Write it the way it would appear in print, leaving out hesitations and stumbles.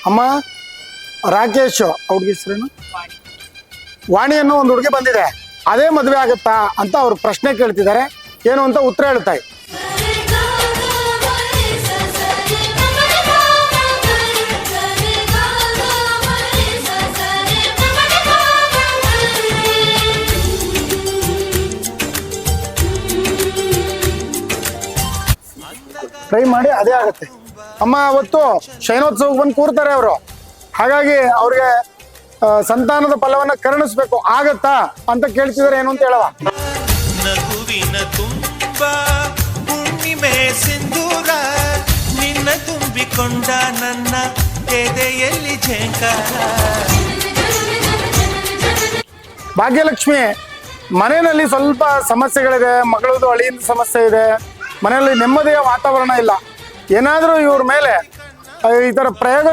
ಅಮ್ಮ ರಾಕೇಶ್ ಅವ್ರಿಗೆ ಹೆಸರೇನು ವಾಣಿ ಅನ್ನೋ ಒಂದು ಹುಡುಗಿ ಬಂದಿದೆ, ಅದೇ ಮದುವೆ ಆಗುತ್ತಾ ಅಂತ ಅವ್ರು ಪ್ರಶ್ನೆ ಕೇಳ್ತಿದ್ದಾರೆ. ಏನು ಅಂತ ಉತ್ತರ ಹೇಳ್ತಾಯಿ. ಟ್ರೈ ಮಾಡಿ ಅದೇ ಆಗುತ್ತೆ. ಅಮ್ಮ ಅವತ್ತು ಶಯನೋತ್ಸವಕ್ಕೆ ಬಂದು ಕೂರ್ತಾರೆ ಅವರು, ಹಾಗಾಗಿ ಅವ್ರಿಗೆ ಸಂತಾನದ ಫಲವನ್ನ ಕರುಣಿಸ್ಬೇಕು, ಆಗತ್ತಾ ಅಂತ ಕೇಳ್ತಿದಾರೆ. ಏನು ಅಂತ ಹೇಳವ. ನಗುವಿನ ತುಂಬ ಹುಣ್ಣಿಮೆ ಸಿಂಧೂರ ನಿನ್ನ ತುಂಬಿಕೊಂಡ ನನ್ನ ಎದೆಯಲ್ಲಿ ಝೇಂಕಾರ. ಭಾಗ್ಯಲಕ್ಷ್ಮಿ ಮನೆಯಲ್ಲಿ ಸ್ವಲ್ಪ ಸಮಸ್ಯೆಗಳಿದೆ, ಮಗಳದು ಅಳಿಯಿಂದ ಸಮಸ್ಯೆ ಇದೆ, ಮನೆಯಲ್ಲಿ ನೆಮ್ಮದಿಯ ವಾತಾವರಣ ಇಲ್ಲ. ಏನಾದರೂ ಇವ್ರ ಮೇಲೆ ಈ ಥರ ಪ್ರಯೋಗ